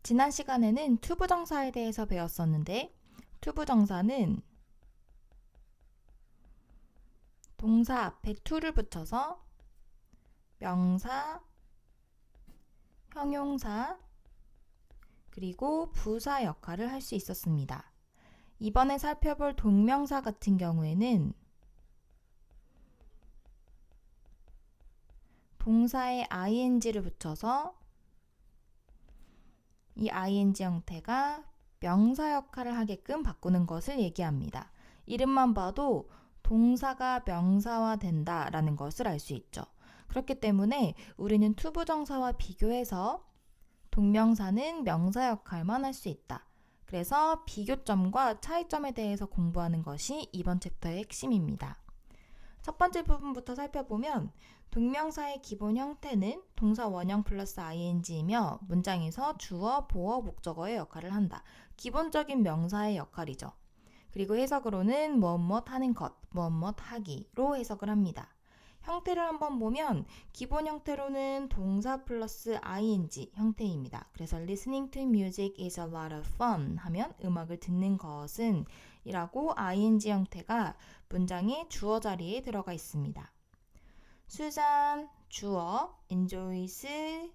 지난 시간에는 투부정사에 대해서 배웠었는데 투부정사는 동사 앞에 to를 붙여서 명사, 형용사, 그리고 부사 역할을 할 수 있었습니다. 이번에 살펴볼 동명사 같은 경우에는 동사에 ing를 붙여서 이 ing 형태가 명사 역할을 하게끔 바꾸는 것을 얘기합니다. 이름만 봐도 동사가 명사화 된다라는 것을 알 수 있죠. 그렇기 때문에 우리는 투부정사와 비교해서 동명사는 명사 역할만 할 수 있다. 그래서 비교점과 차이점에 대해서 공부하는 것이 이번 챕터의 핵심입니다. 첫 번째 부분부터 살펴보면 동명사의 기본 형태는 동사 원형 플러스 ing이며 문장에서 주어, 보어, 목적어의 역할을 한다. 기본적인 명사의 역할이죠. 그리고 해석으로는 무엇 하는 것, 무엇 하기로 해석을 합니다. 형태를 한번 보면 기본 형태로는 동사 플러스 ing 형태입니다. 그래서 listening to music is a lot of fun 하면 음악을 듣는 것은 이라고 ing 형태가 문장의 주어 자리에 들어가 있습니다. 수잔 주어, enjoys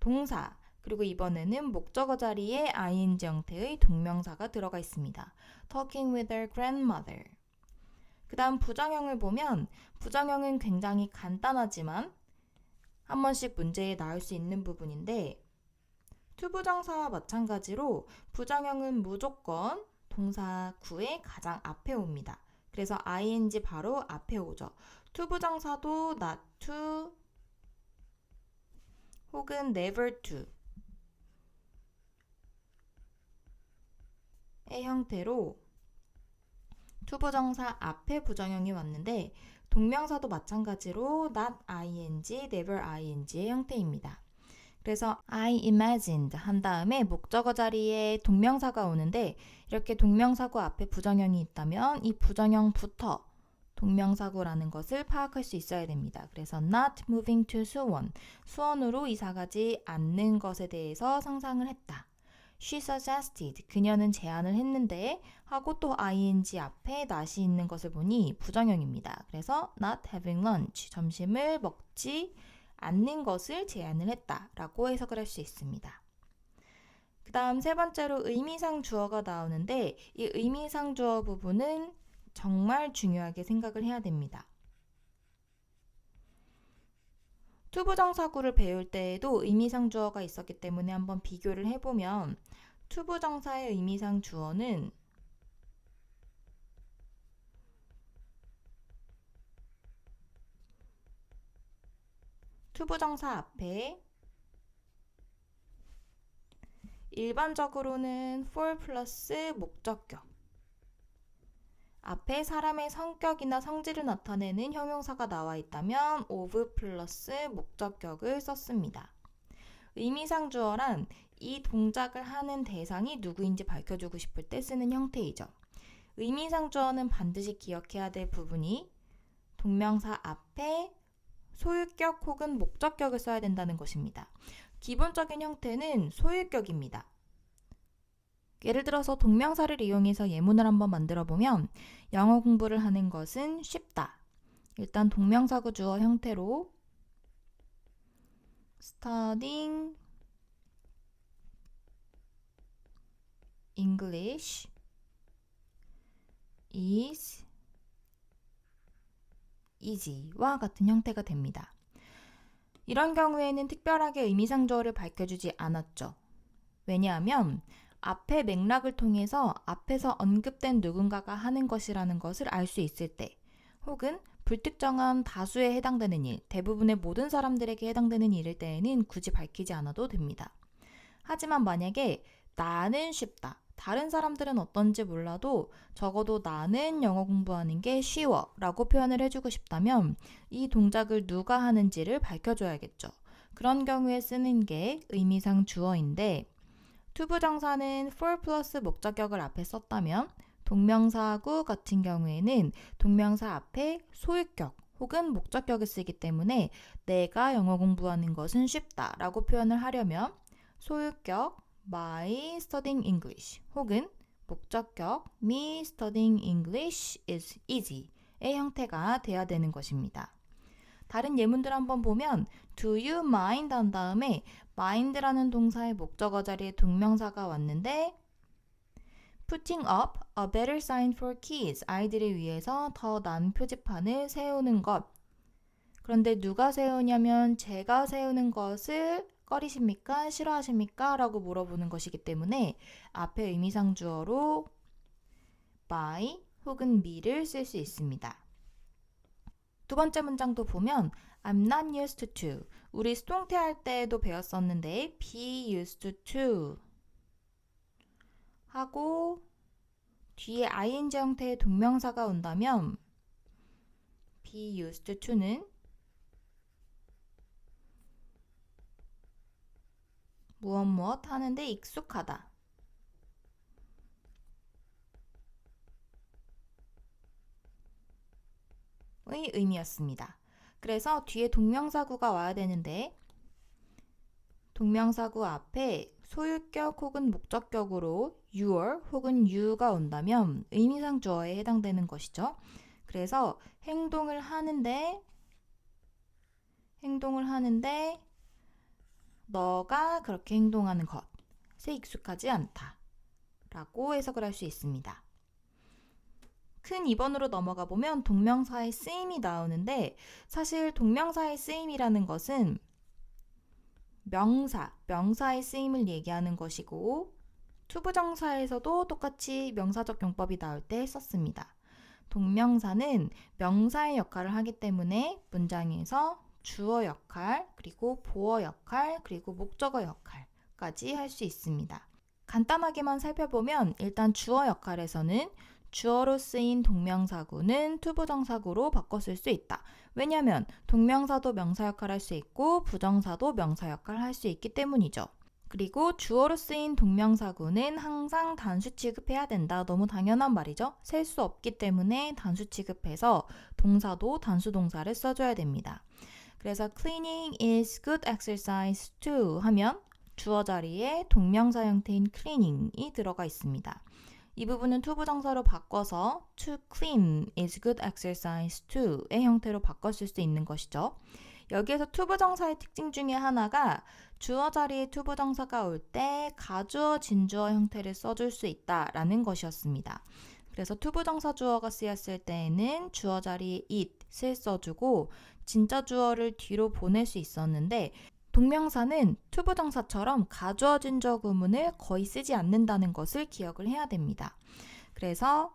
동사, 그리고 이번에는 목적어 자리에 ing 형태의 동명사가 들어가 있습니다. talking with her grandmother. 그 다음 부정형을 보면 부정형은 굉장히 간단하지만 한 번씩 문제에 나올 수 있는 부분인데 투부정사와 마찬가지로 부정형은 무조건 동사 구의 가장 앞에 옵니다. 그래서 ing 바로 앞에 오죠. 투부정사도 not to 혹은 never to 의 형태로 투부정사 앞에 부정형이 왔는데 동명사도 마찬가지로 not ing, never ing의 형태입니다. 그래서 I imagined 한 다음에 목적어 자리에 동명사가 오는데 이렇게 동명사구 앞에 부정형이 있다면 이 부정형부터 동명사구라는 것을 파악할 수 있어야 됩니다. 그래서 not moving to 수원, 수원으로 이사가지 않는 것에 대해서 상상을 했다. She suggested, 그녀는 제안을 했는데 하고 또 ing 앞에 not이 있는 것을 보니 부정형입니다. 그래서 not having lunch, 점심을 먹지 않는 것을 제안을 했다라고 해석을 할 수 있습니다. 그 다음 세 번째로 의미상 주어가 나오는데 이 의미상 주어 부분은 정말 중요하게 생각을 해야 됩니다. 투부정사구를 배울 때에도 의미상 주어가 있었기 때문에 한번 비교를 해보면 투부정사의 의미상 주어는 투부정사 앞에 일반적으로는 for 플러스 목적격 앞에 사람의 성격이나 성질을 나타내는 형용사가 나와 있다면 of 플러스 목적격을 썼습니다. 의미상 주어란 이 동작을 하는 대상이 누구인지 밝혀주고 싶을 때 쓰는 형태이죠. 의미상 주어는 반드시 기억해야 될 부분이 동명사 앞에 소유격 혹은 목적격을 써야 된다는 것입니다. 기본적인 형태는 소유격입니다. 예를 들어서 동명사를 이용해서 예문을 한번 만들어 보면 영어 공부를 하는 것은 쉽다. 일단 동명사구 주어 형태로 studying English is easy와 같은 형태가 됩니다. 이런 경우에는 특별하게 의미상 주어를 밝혀주지 않았죠. 왜냐하면 앞의 맥락을 통해서 앞에서 언급된 누군가가 하는 것이라는 것을 알 수 있을 때 혹은 불특정한 다수에 해당되는 일, 대부분의 모든 사람들에게 해당되는 일일 때에는 굳이 밝히지 않아도 됩니다. 하지만 만약에 나는 쉽다, 다른 사람들은 어떤지 몰라도 적어도 나는 영어 공부하는 게 쉬워 라고 표현을 해주고 싶다면 이 동작을 누가 하는지를 밝혀줘야겠죠. 그런 경우에 쓰는 게 의미상 주어인데 투부정사는 for 플러스 목적격을 앞에 썼다면 동명사구 같은 경우에는 동명사 앞에 소유격 혹은 목적격을 쓰기 때문에 내가 영어 공부하는 것은 쉽다 라고 표현을 하려면 소유격, my studying English 혹은 목적격 me studying English is easy의 형태가 돼야 되는 것입니다. 다른 예문들 한번 보면 do you mind 한 다음에 mind라는 동사의 목적어 자리에 동명사가 왔는데 putting up a better sign for kids 아이들을 위해서 더 나은 표지판을 세우는 것. 그런데 누가 세우냐면 제가 세우는 것을 꺼리십니까? 싫어하십니까? 라고 물어보는 것이기 때문에 앞에 의미상 주어로 by 혹은 me를 쓸 수 있습니다. 두 번째 문장도 보면 I'm not used to. 우리 수동태 할 때도 배웠었는데 be used to 하고 뒤에 ing 형태의 동명사가 온다면 be used to는 무엇 하는데 익숙하다. 의 의미였습니다. 그래서 뒤에 동명사구가 와야 되는데 동명사구 앞에 소유격 혹은 목적격으로 your 혹은 you가 온다면 의미상 주어에 해당되는 것이죠. 그래서 행동을 하는데 너가 그렇게 행동하는 것에 익숙하지 않다 라고 해석을 할 수 있습니다. 큰 2번으로 넘어가 보면 동명사의 쓰임이 나오는데 사실 동명사의 쓰임이라는 것은 명사의 쓰임을 얘기하는 것이고 투부정사에서도 똑같이 명사적 용법이 나올 때 썼습니다. 동명사는 명사의 역할을 하기 때문에 문장에서 주어 역할, 그리고 보어 역할, 그리고 목적어 역할까지 할 수 있습니다. 간단하게만 살펴보면 일단 주어 역할에서는 주어로 쓰인 동명사구는 투부정사구로 바꿔 쓸 수 있다. 왜냐하면 동명사도 명사 역할을 할 수 있고 부정사도 명사 역할을 할 수 있기 때문이죠. 그리고 주어로 쓰인 동명사구는 항상 단수 취급해야 된다. 너무 당연한 말이죠. 셀 수 없기 때문에 단수 취급해서 동사도 단수 동사를 써줘야 됩니다. 그래서 cleaning is good exercise too 하면 주어 자리에 동명사 형태인 cleaning이 들어가 있습니다. 이 부분은 투부정사로 바꿔서 to clean is good exercise to의 형태로 바꿔 쓸 수 있는 것이죠. 여기에서 투부정사의 특징 중에 하나가 주어 자리에 투부정사가 올 때 가주어, 진주어 형태를 써줄 수 있다라는 것이었습니다. 그래서 투부정사 주어가 쓰였을 때에는 주어 자리에 it을 써주고 진짜 주어를 뒤로 보낼 수 있었는데 동명사는 투부정사처럼 가주어, 진주어 구문을 거의 쓰지 않는다는 것을 기억을 해야 됩니다. 그래서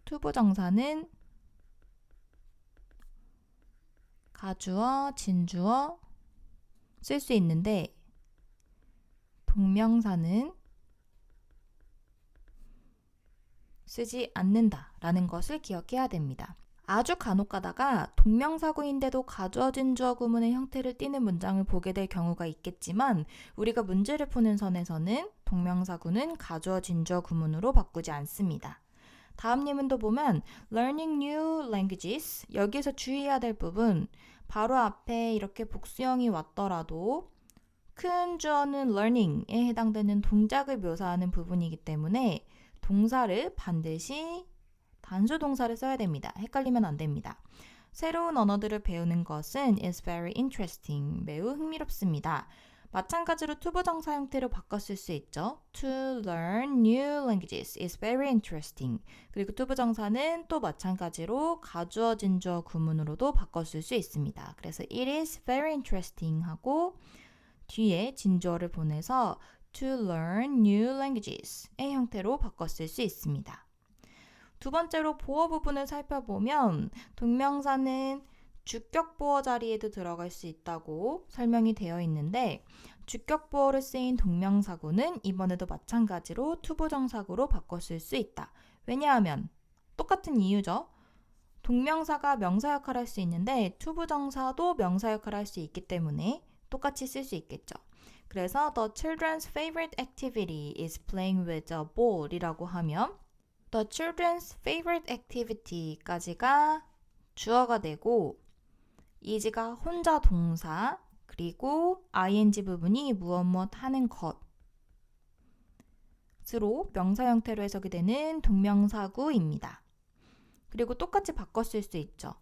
투부정사는 가주어, 진주어 쓸 수 있는데 동명사는 쓰지 않는다라는 것을 기억해야 됩니다. 아주 간혹 가다가 동명사구인데도 가주어, 진주어 구문의 형태를 띠는 문장을 보게 될 경우가 있겠지만 우리가 문제를 푸는 선에서는 동명사구는 가주어, 진주어 구문으로 바꾸지 않습니다. 다음 예문도 보면 learning new languages 여기에서 주의해야 될 부분 바로 앞에 이렇게 복수형이 왔더라도 큰 주어는 learning에 해당되는 동작을 묘사하는 부분이기 때문에 동사를 반드시 단수 동사를 써야 됩니다. 헷갈리면 안 됩니다. 새로운 언어들을 배우는 것은 is very interesting. 매우 흥미롭습니다. 마찬가지로 투부정사 형태로 바꿔 쓸 수 있죠. To learn new languages is very interesting. 그리고 투부정사는 또 마찬가지로 가주어, 진주어 구문으로도 바꿔 쓸 수 있습니다. 그래서 it is very interesting 하고 뒤에 진주어를 보내서 to learn new languages의 형태로 바꿔 쓸 수 있습니다. 두 번째로 보어 부분을 살펴보면 동명사는 주격 보어 자리에도 들어갈 수 있다고 설명이 되어 있는데 주격 보어로 쓰인 동명사구는 이번에도 마찬가지로 투부정사구로 바꿔 쓸 수 있다. 왜냐하면 똑같은 이유죠. 동명사가 명사 역할을 할 수 있는데 투부정사도 명사 역할을 할 수 있기 때문에 똑같이 쓸 수 있겠죠. 그래서 the children's favorite activity is playing with a ball 이라고 하면 The children's favorite activity까지가 주어가 되고 is가 혼자 동사, 그리고 ing 부분이 무엇 하는 것으로 명사 형태로 해석이 되는 동명사구입니다. 그리고 똑같이 바꿔 쓸 수 있죠.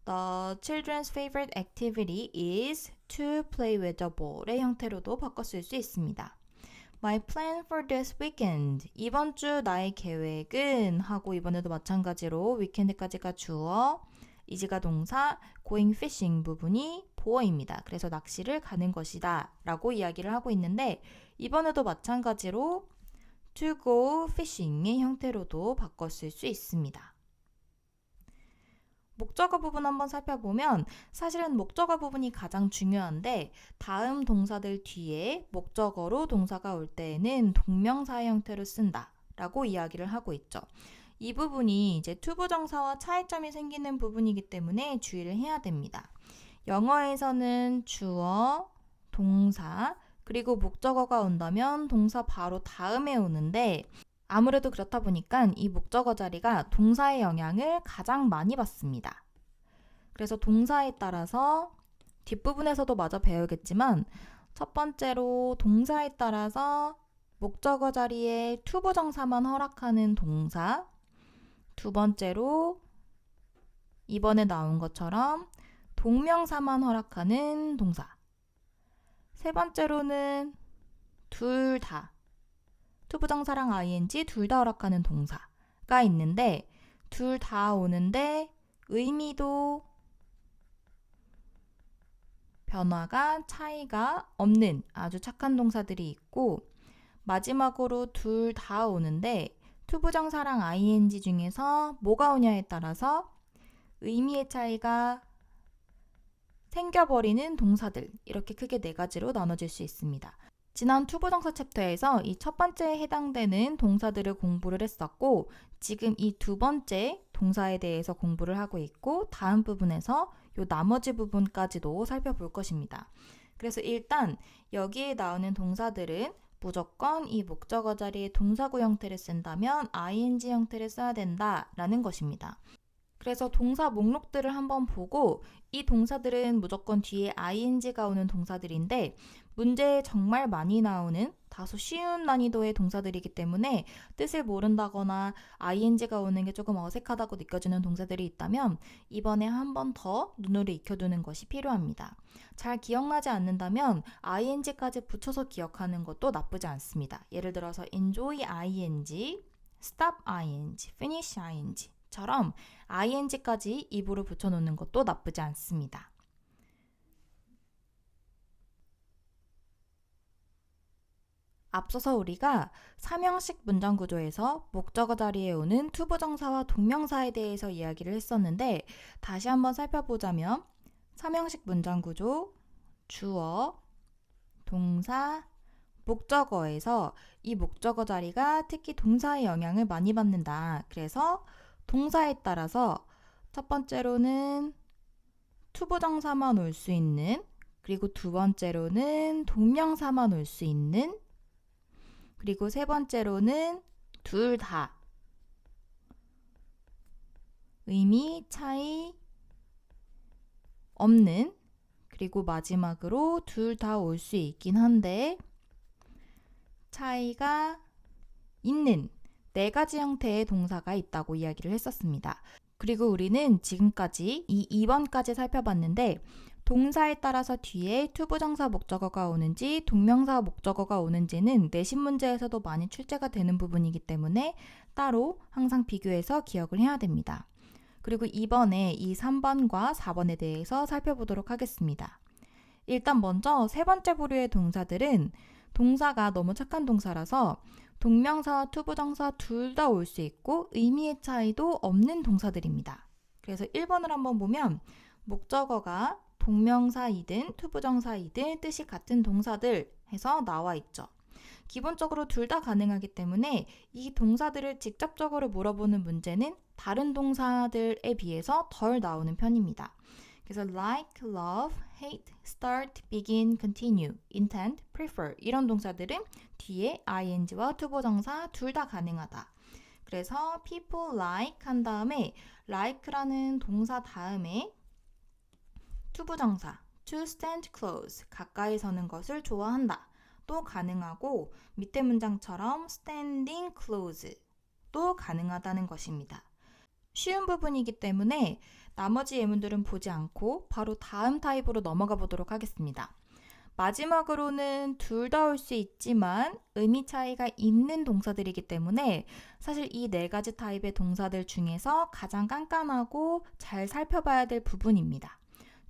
The children's favorite activity is to play with the ball의 형태로도 바꿔 쓸 수 있습니다. My plan for this weekend. 이번 주 나의 계획은 하고 이번에도 마찬가지로 weekend까지가 주어, is가 동사, going fishing 부분이 보어입니다. 그래서 낚시를 가는 것이다 라고 이야기를 하고 있는데 이번에도 마찬가지로 to go fishing의 형태로도 바꿔 쓸 수 있습니다. 목적어 부분 한번 살펴보면 사실은 목적어 부분이 가장 중요한데 다음 동사들 뒤에 목적어로 동사가 올 때에는 동명사의 형태로 쓴다 라고 이야기를 하고 있죠. 이 부분이 이제 투부정사와 차이점이 생기는 부분이기 때문에 주의를 해야 됩니다. 영어에서는 주어, 동사, 그리고 목적어가 온다면 동사 바로 다음에 오는데 아무래도 그렇다 보니까 이 목적어 자리가 동사의 영향을 가장 많이 받습니다. 그래서 동사에 따라서 뒷부분에서도 마저 배우겠지만 첫 번째로 동사에 따라서 목적어 자리에 투부정사만 허락하는 동사, 두 번째로 이번에 나온 것처럼 동명사만 허락하는 동사, 세 번째로는 둘 다 투부정사랑 ing 둘 다 허락하는 동사가 있는데 둘 다 오는데 의미도 변화가 차이가 없는 아주 착한 동사들이 있고 마지막으로 둘 다 오는데 투부정사랑 ing 중에서 뭐가 오냐에 따라서 의미의 차이가 생겨버리는 동사들 이렇게 크게 네 가지로 나눠질 수 있습니다. 지난 투부정사 챕터에서 이 첫 번째에 해당되는 동사들을 공부를 했었고 지금 이 두 번째 동사에 대해서 공부를 하고 있고 다음 부분에서 이 나머지 부분까지도 살펴볼 것입니다. 그래서 일단 여기에 나오는 동사들은 무조건 이 목적어 자리에 동사구 형태를 쓴다면 ing 형태를 써야 된다라는 것입니다. 그래서 동사 목록들을 한번 보고 이 동사들은 무조건 뒤에 ing가 오는 동사들인데 문제에 정말 많이 나오는 다소 쉬운 난이도의 동사들이기 때문에 뜻을 모른다거나 ing가 오는 게 조금 어색하다고 느껴지는 동사들이 있다면 이번에 한 번 더 눈으로 익혀두는 것이 필요합니다. 잘 기억나지 않는다면 ing까지 붙여서 기억하는 것도 나쁘지 않습니다. 예를 들어서 enjoy ing, stop ing, finish ing 처럼 ing까지 입으로 붙여놓는 것도 나쁘지 않습니다. 앞서서 우리가 삼형식 문장 구조에서 목적어 자리에 오는 투부정사와 동명사에 대해서 이야기를 했었는데 다시 한번 살펴보자면 삼형식 문장 구조, 주어, 동사, 목적어에서 이 목적어 자리가 특히 동사의 영향을 많이 받는다. 그래서 동사에 따라서 첫 번째로는 투부정사만 올 수 있는 그리고 두 번째로는 동명사만 올 수 있는 그리고 세 번째로는 둘 다 의미 차이 없는 그리고 마지막으로 둘 다 올 수 있긴 한데 차이가 있는 네 가지 형태의 동사가 있다고 이야기를 했었습니다. 그리고 우리는 지금까지 이 2번까지 살펴봤는데 동사에 따라서 뒤에 투부정사 목적어가 오는지 동명사 목적어가 오는지는 내신 문제에서도 많이 출제가 되는 부분이기 때문에 따로 항상 비교해서 기억을 해야 됩니다. 그리고 이번에 이 3번과 4번에 대해서 살펴보도록 하겠습니다. 일단 먼저 세 번째 부류의 동사들은 동사가 너무 착한 동사라서 동명사와 투부정사 둘 다 올 수 있고 의미의 차이도 없는 동사들입니다. 그래서 1번을 한번 보면 목적어가 동명사이든 투부정사이든 뜻이 같은 동사들 해서 나와 있죠. 기본적으로 둘 다 가능하기 때문에 이 동사들을 직접적으로 물어보는 문제는 다른 동사들에 비해서 덜 나오는 편입니다. 그래서 like, love, hate, start, begin, continue, intend, prefer 이런 동사들은 뒤에 ing와 투부정사 둘 다 가능하다. 그래서 people like 한 다음에 like라는 동사 다음에 투부정사 to stand close, 가까이 서는 것을 좋아한다. 또 가능하고 밑에 문장처럼 standing close 또 가능하다는 것입니다. 쉬운 부분이기 때문에 나머지 예문들은 보지 않고 바로 다음 타입으로 넘어가 보도록 하겠습니다. 마지막으로는 둘 다 올 수 있지만 의미 차이가 있는 동사들이기 때문에 사실 이 네 가지 타입의 동사들 중에서 가장 깐깐하고 잘 살펴봐야 될 부분입니다.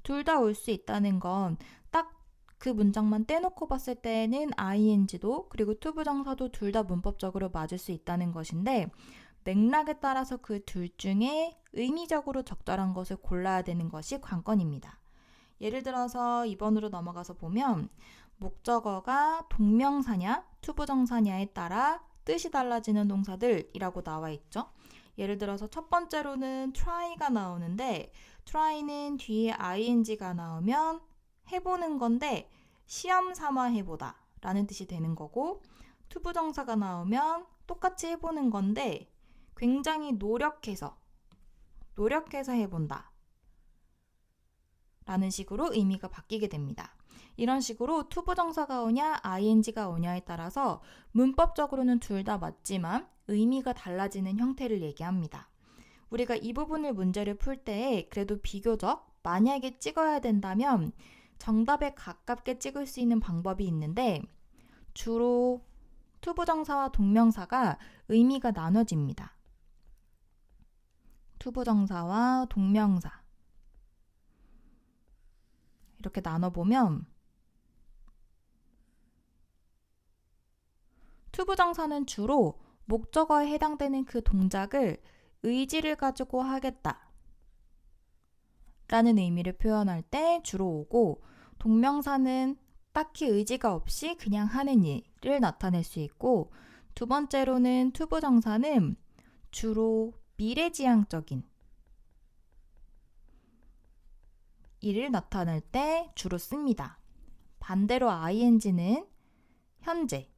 둘 다 올 수 있다는 건 딱 그 문장만 떼놓고 봤을 때는 ing도 그리고 to 부정사도 둘 다 문법적으로 맞을 수 있다는 것인데 맥락에 따라서 그 둘 중에 의미적으로 적절한 것을 골라야 되는 것이 관건입니다. 예를 들어서 2번으로 넘어가서 보면 목적어가 동명사냐, 투부정사냐에 따라 뜻이 달라지는 동사들이라고 나와 있죠. 예를 들어서 첫 번째로는 try가 나오는데 try는 뒤에 ing가 나오면 해보는 건데 시험 삼아 해보다 라는 뜻이 되는 거고 투부정사가 나오면 똑같이 해보는 건데 굉장히 노력해서 해본다 라는 식으로 의미가 바뀌게 됩니다. 이런 식으로 투부정사가 오냐 ing가 오냐에 따라서 문법적으로는 둘 다 맞지만 의미가 달라지는 형태를 얘기합니다. 우리가 이 부분을 문제를 풀 때에 그래도 비교적 만약에 찍어야 된다면 정답에 가깝게 찍을 수 있는 방법이 있는데 주로 투부정사와 동명사가 의미가 나눠집니다. 투부정사와 동명사 이렇게 나눠보면 투부정사는 주로 목적어에 해당되는 그 동작을 의지를 가지고 하겠다 라는 의미를 표현할 때 주로 오고 동명사는 딱히 의지가 없이 그냥 하는 일을 나타낼 수 있고 두 번째로는 투부정사는 주로 미래지향적인 일을 나타낼 때 주로 씁니다. 반대로 ing는 현재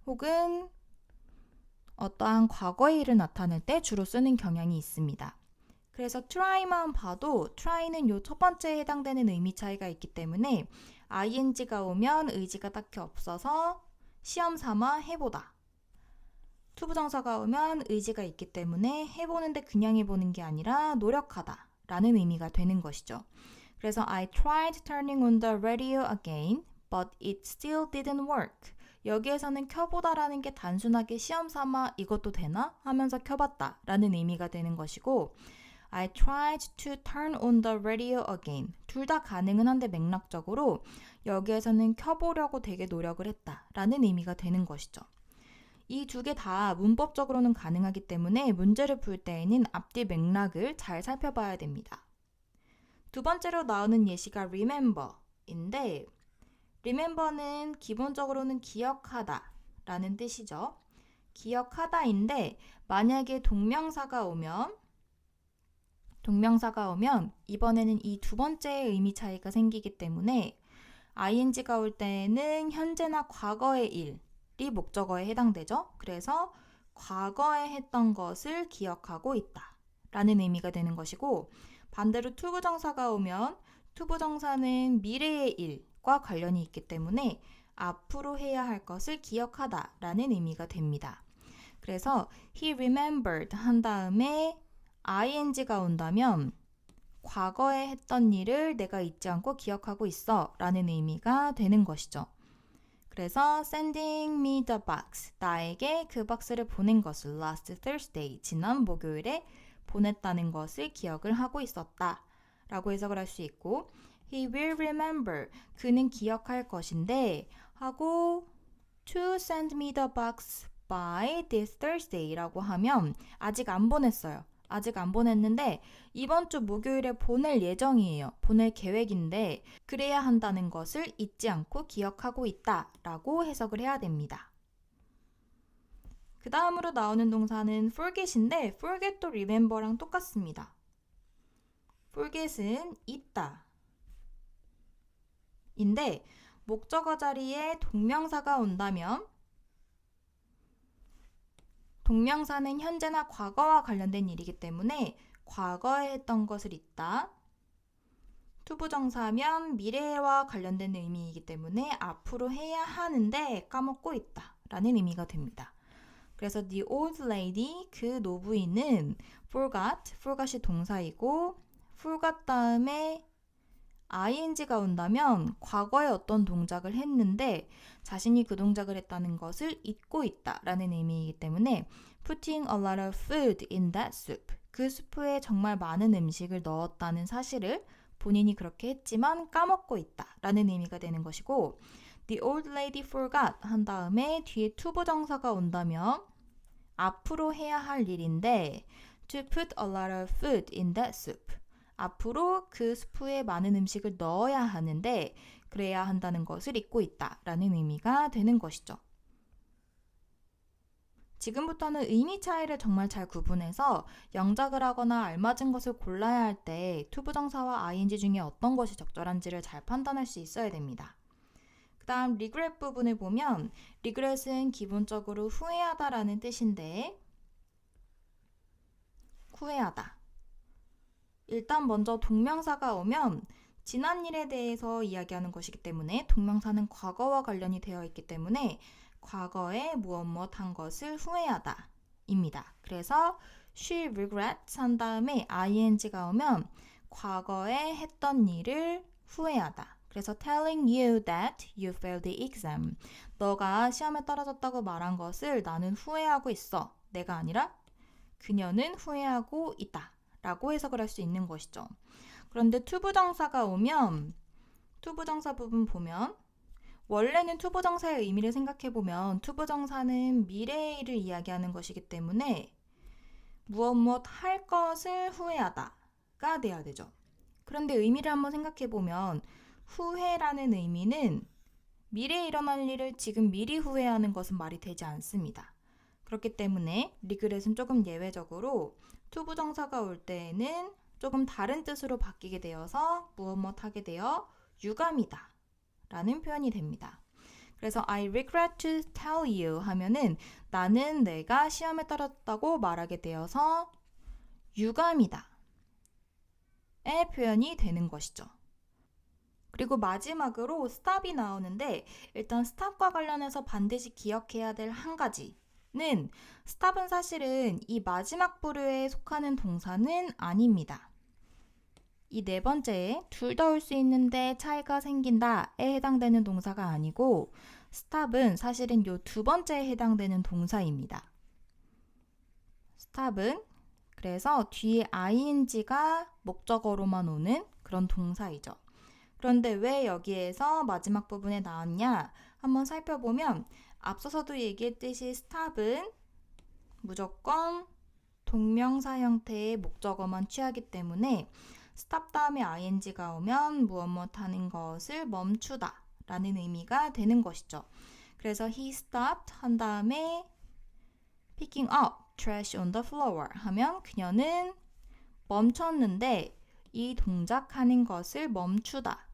혹은 어떠한 과거의 일을 나타낼 때 주로 쓰는 경향이 있습니다. 그래서 try만 봐도 try는 요 첫 번째에 해당되는 의미 차이가 있기 때문에 ing가 오면 의지가 딱히 없어서 시험 삼아 해보다. 투부정사가 오면 의지가 있기 때문에 해보는데 그냥 해보는 게 아니라 노력하다 라는 의미가 되는 것이죠. 그래서 I tried turning on the radio again, but it still didn't work. 여기에서는 켜보다라는 게 단순하게 시험 삼아 이것도 되나? 하면서 켜봤다 라는 의미가 되는 것이고 I tried to turn on the radio again. 둘 다 가능은 한데 맥락적으로 여기에서는 켜보려고 되게 노력을 했다 라는 의미가 되는 것이죠. 이 두 개 다 문법적으로는 가능하기 때문에 문제를 풀 때에는 앞뒤 맥락을 잘 살펴봐야 됩니다. 두 번째로 나오는 예시가 remember인데 remember는 기본적으로는 기억하다 라는 뜻이죠. 기억하다인데 만약에 동명사가 오면 이번에는 이 두 번째의 의미 차이가 생기기 때문에 ing가 올 때에는 현재나 과거의 일이 목적어에 해당되죠. 그래서 과거에 했던 것을 기억하고 있다 라는 의미가 되는 것이고 반대로 투부정사가 오면 투부정사는 미래의 일과 관련이 있기 때문에 앞으로 해야 할 것을 기억하다 라는 의미가 됩니다. 그래서 he remembered 한 다음에 ing가 온다면 과거에 했던 일을 내가 잊지 않고 기억하고 있어 라는 의미가 되는 것이죠. 그래서 sending me the box, 나에게 그 박스를 보낸 것을 last Thursday, 지난 목요일에 보냈다는 것을 기억을 하고 있었다 라고 해석을 할 수 있고 he will remember, 그는 기억할 것인데 하고 to send me the box by this Thursday 라고 하면 아직 안 보냈어요. 아직 안 보냈는데 이번 주 목요일에 보낼 예정이에요. 보낼 계획인데 그래야 한다는 것을 잊지 않고 기억하고 있다 라고 해석을 해야 됩니다. 그 다음으로 나오는 동사는 forget인데 forget도 remember랑 똑같습니다. forget은 잊다 인데 목적어 자리에 동명사가 온다면 동명사는 현재나 과거와 관련된 일이기 때문에 과거에 했던 것을 잊다 투부정사면 미래와 관련된 의미이기 때문에 앞으로 해야 하는데 까먹고 있다 라는 의미가 됩니다. 그래서 the old lady, 그 노부인은 forgot이 동사이고 forgot 다음에 ing가 온다면 과거에 어떤 동작을 했는데 자신이 그 동작을 했다는 것을 잊고 있다 라는 의미이기 때문에 putting a lot of food in that soup, 그 수프에 정말 많은 음식을 넣었다는 사실을 본인이 그렇게 했지만 까먹고 있다 라는 의미가 되는 것이고, the old lady forgot 한 다음에 뒤에 투부정사가 온다면 앞으로 해야 할 일인데 to put a lot of food in that soup, 앞으로 그 수프에 많은 음식을 넣어야 하는데 그래야 한다는 것을 잊고 있다 라는 의미가 되는 것이죠. 지금부터는 의미 차이를 정말 잘 구분해서 영작을 하거나 알맞은 것을 골라야 할 때 투부정사와 ing 중에 어떤 것이 적절한지를 잘 판단할 수 있어야 됩니다. 그 다음 regret 부분을 보면 regret은 기본적으로 후회하다 라는 뜻인데, 후회하다. 일단 먼저 동명사가 오면 지난 일에 대해서 이야기하는 것이기 때문에 동명사는 과거와 관련이 되어 있기 때문에 과거에 무엇 한 것을 후회하다 입니다. 그래서 she regrets 한 다음에 ing가 오면 과거에 했던 일을 후회하다. 그래서 telling you that you failed the exam, 너가 시험에 떨어졌다고 말한 것을 나는 후회하고 있어. 내가 아니라 그녀는 후회하고 있다 라고 해석을 할 수 있는 것이죠. 그런데 투부정사가 오면 투부정사 부분 보면 원래는 투부정사의 의미를 생각해보면 투부정사는 미래를 이야기하는 것이기 때문에 무엇 할 것을 후회하다가 돼야 되죠. 그런데 의미를 한번 생각해보면 후회라는 의미는 미래에 일어날 일을 지금 미리 후회하는 것은 말이 되지 않습니다. 그렇기 때문에 regret은 조금 예외적으로 투부정사가 올 때에는 조금 다른 뜻으로 바뀌게 되어서 무엇 하게 되어 유감이다 라는 표현이 됩니다. 그래서 I regret to tell you 하면은 나는 내가 시험에 떨어졌다고 말하게 되어서 유감이다 의 표현이 되는 것이죠. 그리고 마지막으로 stop이 나오는데 일단 stop과 관련해서 반드시 기억해야 될 한 가지는 stop은 사실은 이 마지막 부류에 속하는 동사는 아닙니다. 이 네 번째에 둘 다 올 수 있는데 차이가 생긴다에 해당되는 동사가 아니고 stop은 사실은 요 두 번째에 해당되는 동사입니다. stop은 그래서 뒤에 ing가 목적어로만 오는 그런 동사이죠. 그런데 왜 여기에서 마지막 부분에 나왔냐 한번 살펴보면 앞서서도 얘기했듯이 stop은 무조건 동명사 형태의 목적어만 취하기 때문에 stop 다음에 ing가 오면 무엇 하는 것을 멈추다 라는 의미가 되는 것이죠. 그래서 he stopped 한 다음에 picking up trash on the floor 하면 그녀는 멈췄는데 이 동작하는 것을 멈추다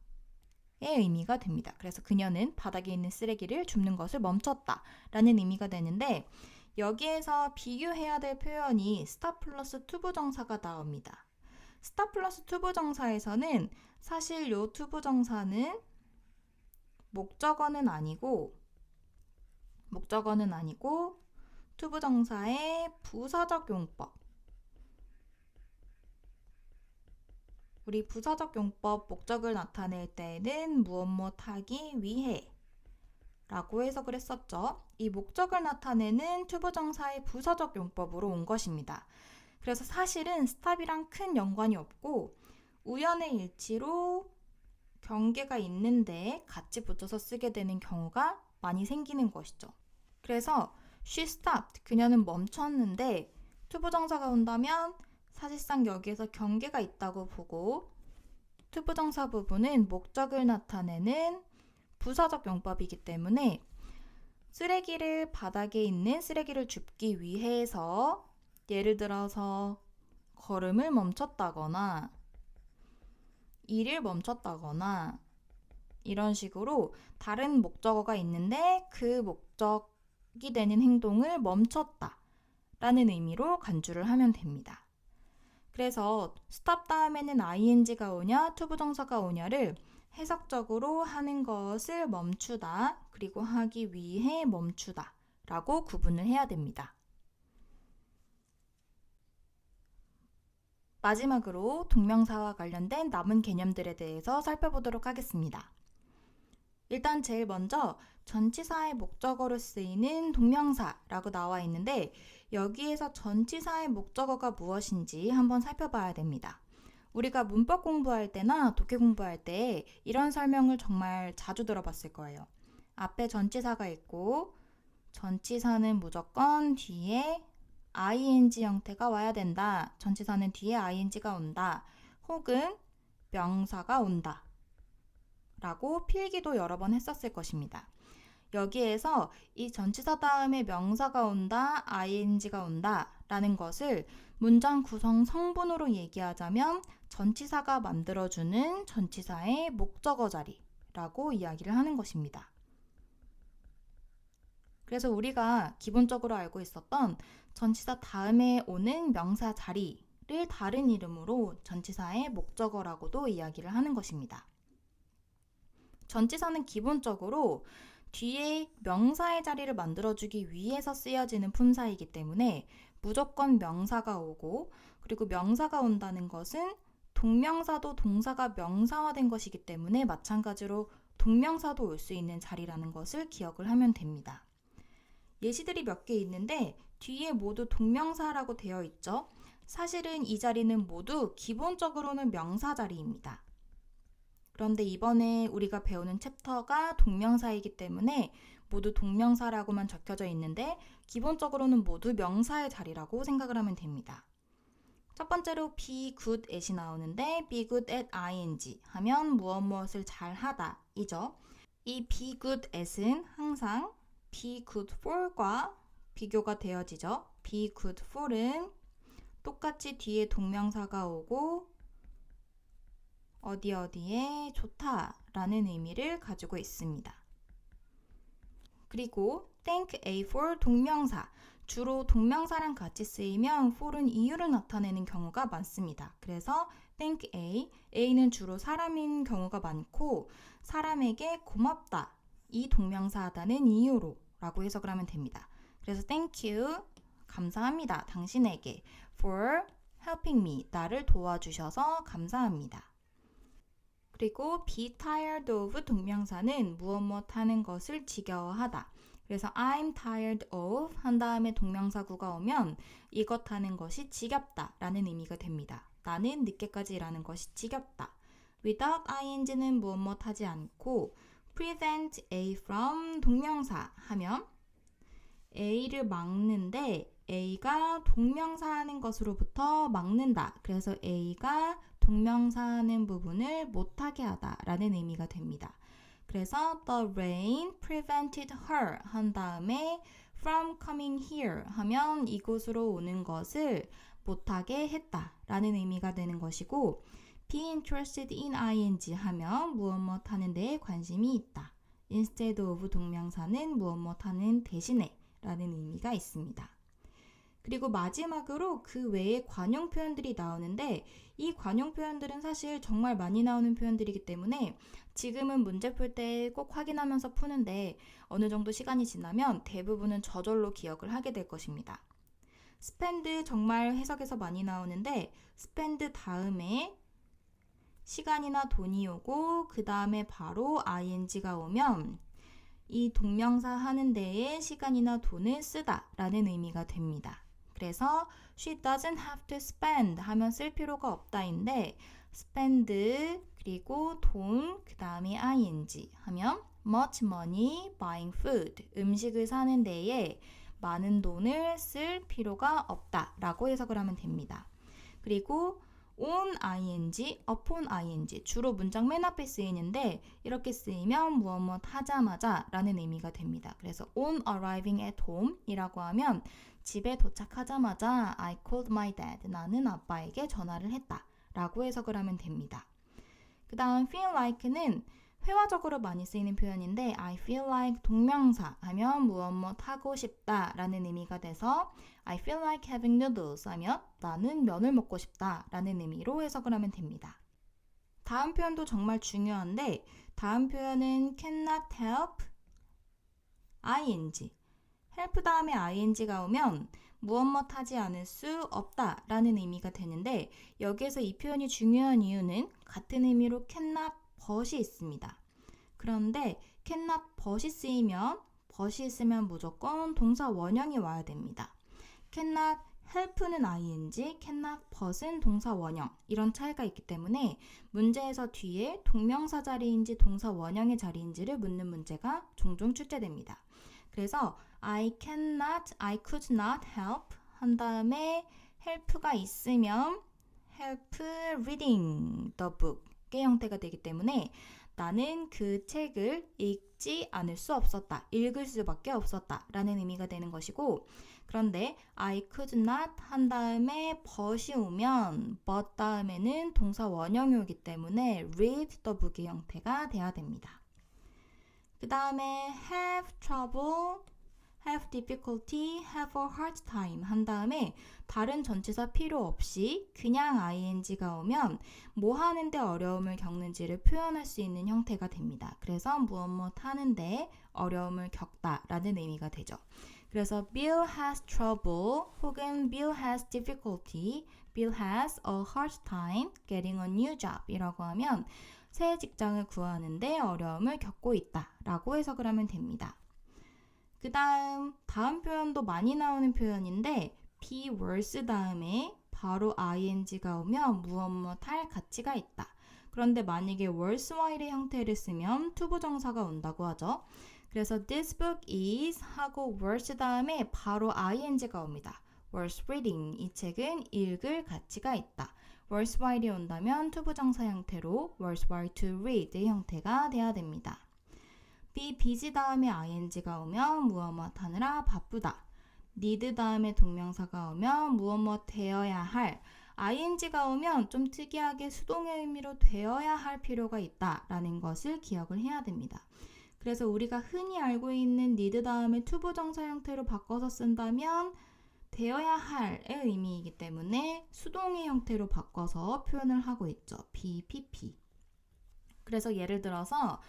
의 의미가 됩니다. 그래서 그녀는 바닥에 있는 쓰레기를 줍는 것을 멈췄다 라는 의미가 되는데 여기에서 비교해야 될 표현이 stop 플러스 투부정사가 나옵니다. stop 플러스 투부정사에서는 사실 요 투부정사는 목적어는 아니고 투부정사의 부사적 용법, 우리 부사적 용법 목적을 나타낼 때에는 무엇 하기 위해 라고 해석을 했었죠. 이 목적을 나타내는 투부정사의 부사적 용법으로 온 것입니다. 그래서 사실은 stop이랑 큰 연관이 없고 우연의 일치로 경계가 있는데 같이 붙여서 쓰게 되는 경우가 많이 생기는 것이죠. 그래서 she stopped, 그녀는 멈췄는데 투부정사가 온다면 사실상 여기에서 경계가 있다고 보고 투부정사 부분은 목적을 나타내는 부사적 용법이기 때문에 쓰레기를 바닥에 있는 쓰레기를 줍기 위해서 예를 들어서 걸음을 멈췄다거나 일을 멈췄다거나 이런 식으로 다른 목적어가 있는데 그 목적이 되는 행동을 멈췄다 라는 의미로 간주를 하면 됩니다. 그래서 stop 다음에는 ing가 오냐, 투부정사가 오냐를 해석적으로 하는 것을 멈추다, 그리고 하기 위해 멈추다 라고 구분을 해야 됩니다. 마지막으로 동명사와 관련된 남은 개념들에 대해서 살펴보도록 하겠습니다. 일단 제일 먼저 전치사의 목적어로 쓰이는 동명사라고 나와 있는데 여기에서 전치사의 목적어가 무엇인지 한번 살펴봐야 됩니다. 우리가 문법 공부할 때나 독해 공부할 때 이런 설명을 정말 자주 들어봤을 거예요. 앞에 전치사가 있고 전치사는 무조건 뒤에 ing 형태가 와야 된다. 전치사는 뒤에 ing가 온다. 혹은 명사가 온다. 라고 필기도 여러 번 했었을 것입니다. 여기에서 이 전치사 다음에 명사가 온다, ing가 온다 라는 것을 문장 구성 성분으로 얘기하자면 전치사가 만들어주는 전치사의 목적어 자리라고 이야기를 하는 것입니다. 그래서 우리가 기본적으로 알고 있었던 전치사 다음에 오는 명사 자리를 다른 이름으로 전치사의 목적어라고도 이야기를 하는 것입니다. 전치사는 기본적으로 뒤에 명사의 자리를 만들어주기 위해서 쓰여지는 품사이기 때문에 무조건 명사가 오고 그리고 명사가 온다는 것은 동명사도 동사가 명사화된 것이기 때문에 마찬가지로 동명사도 올 수 있는 자리라는 것을 기억을 하면 됩니다. 예시들이 몇 개 있는데 뒤에 모두 동명사라고 되어 있죠. 사실은 이 자리는 모두 기본적으로는 명사 자리입니다. 그런데 이번에 우리가 배우는 챕터가 동명사이기 때문에 모두 동명사라고만 적혀져 있는데 기본적으로는 모두 명사의 자리라고 생각을 하면 됩니다. 첫 번째로 be good at이 나오는데 be good at ing 하면 무엇을 잘하다 이죠. 이 be good at은 항상 be good for과 비교가 되어지죠. be good for은 똑같이 뒤에 동명사가 오고 어디에 좋다라는 의미를 가지고 있습니다. 그리고 thank A for 동명사. 주로 동명사랑 같이 쓰이면 for은 이유를 나타내는 경우가 많습니다. 그래서 thank A, A는 주로 사람인 경우가 많고 사람에게 고맙다, 이 동명사하다는 이유로 라고 해석을 하면 됩니다. 그래서 thank you, 감사합니다. 당신에게 for helping me, 나를 도와주셔서 감사합니다. 그리고 be tired of 동명사는 무엇 하는 것을 지겨워하다. 그래서 I'm tired of 한 다음에 동명사구가 오면 이것 하는 것이 지겹다 라는 의미가 됩니다. 나는 늦게까지 일하는 것이 지겹다. without ing는 무엇 하지 않고 prevent A from 동명사 하면 A를 막는데 A가 동명사 하는 것으로부터 막는다. 그래서 A가 동명사 하는 부분을 못하게 하다 라는 의미가 됩니다. 그래서 the rain prevented her 한 다음에 from coming here 하면 이곳으로 오는 것을 못하게 했다 라는 의미가 되는 것이고 be interested in ing 하면 무엇 하는 데에 관심이 있다. instead of 동명사는 무엇 하는 대신에 라는 의미가 있습니다. 그리고 마지막으로 그 외에 관용 표현들이 나오는데 이 관용 표현들은 사실 정말 많이 나오는 표현들이기 때문에 지금은 문제 풀 때 꼭 확인하면서 푸는데 어느 정도 시간이 지나면 대부분은 저절로 기억을 하게 될 것입니다. spend 정말 해석에서 많이 나오는데 spend 다음에 시간이나 돈이 오고 그 다음에 바로 ing가 오면 이 동명사 하는 데에 시간이나 돈을 쓰다 라는 의미가 됩니다. 그래서 she doesn't have to spend 하면 쓸 필요가 없다인데 spend 그리고 돈 그 다음에 ing 하면 much money buying food 음식을 사는 데에 많은 돈을 쓸 필요가 없다 라고 해석을 하면 됩니다. 그리고 on ing, upon ing 주로 문장 맨 앞에 쓰이는데 이렇게 쓰이면 무엇 하자마자 라는 의미가 됩니다. 그래서 on arriving at home 이라고 하면 집에 도착하자마자 I called my dad 나는 아빠에게 전화를 했다 라고 해석을 하면 됩니다. 그 다음 feel like는 회화적으로 많이 쓰이는 표현인데 I feel like 동명사 하면 무엇 하고 싶다 라는 의미가 돼서 I feel like having noodles 하면 나는 면을 먹고 싶다 라는 의미로 해석을 하면 됩니다. 다음 표현도 정말 중요한데 다음 표현은 cannot help ing help 다음에 ing가 오면 무엇 하지 않을 수 없다 라는 의미가 되는데 여기에서 이 표현이 중요한 이유는 같은 의미로 cannot but이 있습니다. 그런데 cannot but이 쓰이면 but이 있으면 무조건 동사 원형이 와야 됩니다. cannot help는 ing, cannot but은 동사 원형 이런 차이가 있기 때문에 문제에서 뒤에 동명사 자리인지 동사 원형의 자리인지를 묻는 문제가 종종 출제됩니다. 그래서 I could not help 한 다음에 help가 있으면 help reading the book의 형태가 되기 때문에 나는 그 책을 읽지 않을 수 없었다. 읽을 수밖에 없었다. 라는 의미가 되는 것이고 그런데 I could not 한 다음에 but이 오면 but 다음에는 동사 원형이 오기 때문에 read the book의 형태가 돼야 됩니다. 그 다음에 have trouble, have difficulty, have a hard time 한 다음에 다른 전치사 필요 없이 그냥 ing가 오면 뭐 하는데 어려움을 겪는지를 표현할 수 있는 형태가 됩니다. 그래서 무엇 하는데 어려움을 겪다 라는 의미가 되죠. 그래서 Bill has trouble 혹은 Bill has difficulty, Bill has a hard time getting a new job 이라고 하면 새 직장을 구하는데 어려움을 겪고 있다 라고 해석을 하면 됩니다. 그 다음 표현도 많이 나오는 표현인데 be worse 다음에 바로 ing가 오면 무엇 할 가치가 있다. 그런데 만약에 worse while의 형태를 쓰면 투부정사가 온다고 하죠. 그래서 this book is 하고 worse 다음에 바로 ing가 옵니다. worth reading 이 책은 읽을 가치가 있다. worth while이 온다면 투부정사 형태로 worth while to read의 형태가 돼야 됩니다. be busy 다음에 ing가 오면 무엇 하느라 바쁘다. need 다음에 동명사가 오면 무엇 되어야 할 ing가 오면 좀 특이하게 수동의 의미로 되어야 할 필요가 있다라는 것을 기억을 해야 됩니다. 그래서 우리가 흔히 알고 있는 need 다음에 투부정사 형태로 바꿔서 쓴다면 되어야 할의 의미이기 때문에 수동의 형태로 바꿔서 표현을 하고 있죠. BPP. 그래서 예를 들어서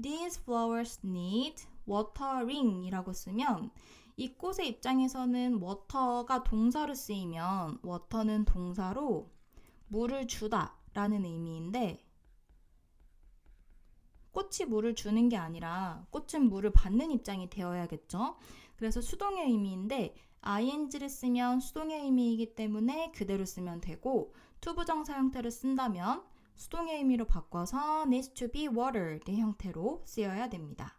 These flowers need watering 이라고 쓰면 이 꽃의 입장에서는 water가 동사로 쓰이면 water는 동사로 물을 주다 라는 의미인데 꽃이 물을 주는 게 아니라 꽃은 물을 받는 입장이 되어야겠죠. 그래서 수동의 의미인데 ing를 쓰면 수동의 의미이기 때문에 그대로 쓰면 되고 투부정사 형태를 쓴다면 수동의 의미로 바꿔서 needs to be watered 형태로 쓰여야 됩니다.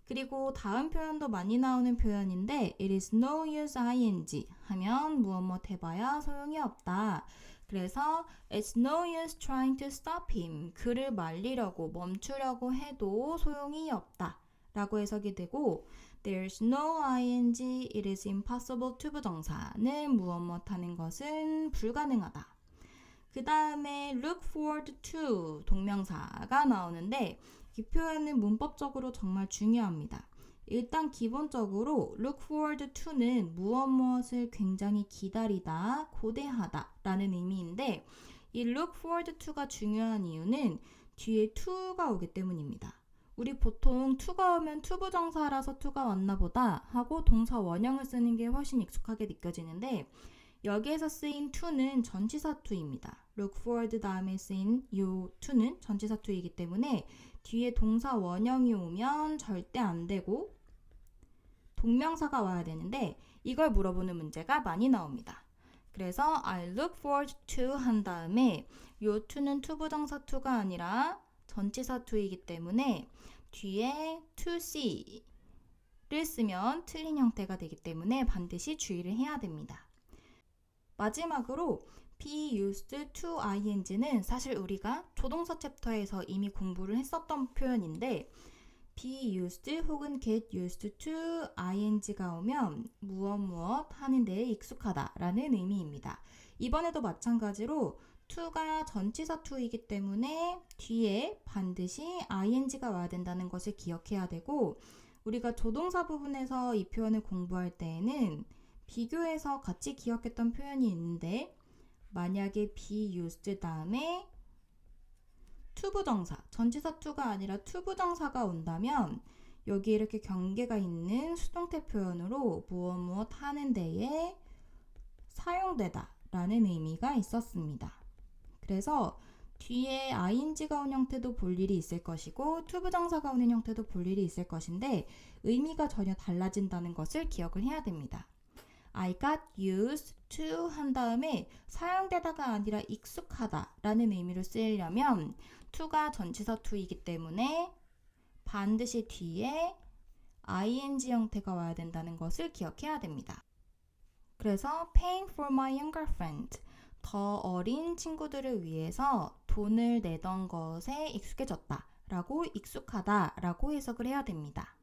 그리고 다음 표현도 많이 나오는 표현인데 it is no use ing 하면 무엇 해봐야 소용이 없다. 그래서 it's no use trying to stop him. 그를 말리려고 멈추려고 해도 소용이 없다. 라고 해석이 되고 there's no ing, it is impossible 투부정사는 무엇 하는 것은 불가능하다. 그 다음에 look forward to 동명사가 나오는데 이 표현은 문법적으로 정말 중요합니다. 일단 기본적으로 look forward to는 무엇을 굉장히 기다리다, 고대하다 라는 의미인데 이 look forward to가 중요한 이유는 뒤에 to가 오기 때문입니다. 우리 보통 to가 오면 투부정사라서 to가 왔나 보다 하고 동사 원형을 쓰는 게 훨씬 익숙하게 느껴지는데 여기에서 쓰인 to는 전치사 to입니다. look forward 다음에 쓰인 이 to는 전치사 to이기 때문에 뒤에 동사 원형이 오면 절대 안 되고 동명사가 와야 되는데 이걸 물어보는 문제가 많이 나옵니다. 그래서 I look forward to 한 다음에 요 to는 투부정사 to가 아니라 전치사 to이기 때문에 뒤에 to see를 쓰면 틀린 형태가 되기 때문에 반드시 주의를 해야 됩니다. 마지막으로 be used to ing는 사실 우리가 조동사 챕터에서 이미 공부를 했었던 표현인데 be used 혹은 get used to ing가 오면 무엇 하는 데에 익숙하다 라는 의미입니다. 이번에도 마찬가지로 to가 전치사 to이기 때문에 뒤에 반드시 ing가 와야 된다는 것을 기억해야 되고, 우리가 조동사 부분에서 이 표현을 공부할 때에는 비교해서 같이 기억했던 표현이 있는데, 만약에 be used 다음에 투부정사, 전치사 to가 아니라 투부정사가 온다면 여기 이렇게 경계가 있는 수동태 표현으로 무엇 하는 데에 사용되다 라는 의미가 있었습니다. 그래서 뒤에 ing가 온 형태도 볼 일이 있을 것이고 투부정사가 오는 형태도 볼 일이 있을 것인데 의미가 전혀 달라진다는 것을 기억을 해야 됩니다. I got used to 한 다음에 사용되다가 아니라 익숙하다 라는 의미로 쓰이려면 to가 전치사 to이기 때문에 반드시 뒤에 ing 형태가 와야 된다는 것을 기억해야 됩니다. 그래서 paying for my younger friend, 더 어린 친구들을 위해서 돈을 내던 것에 익숙해졌다 라고 익숙하다 라고 해석을 해야 됩니다.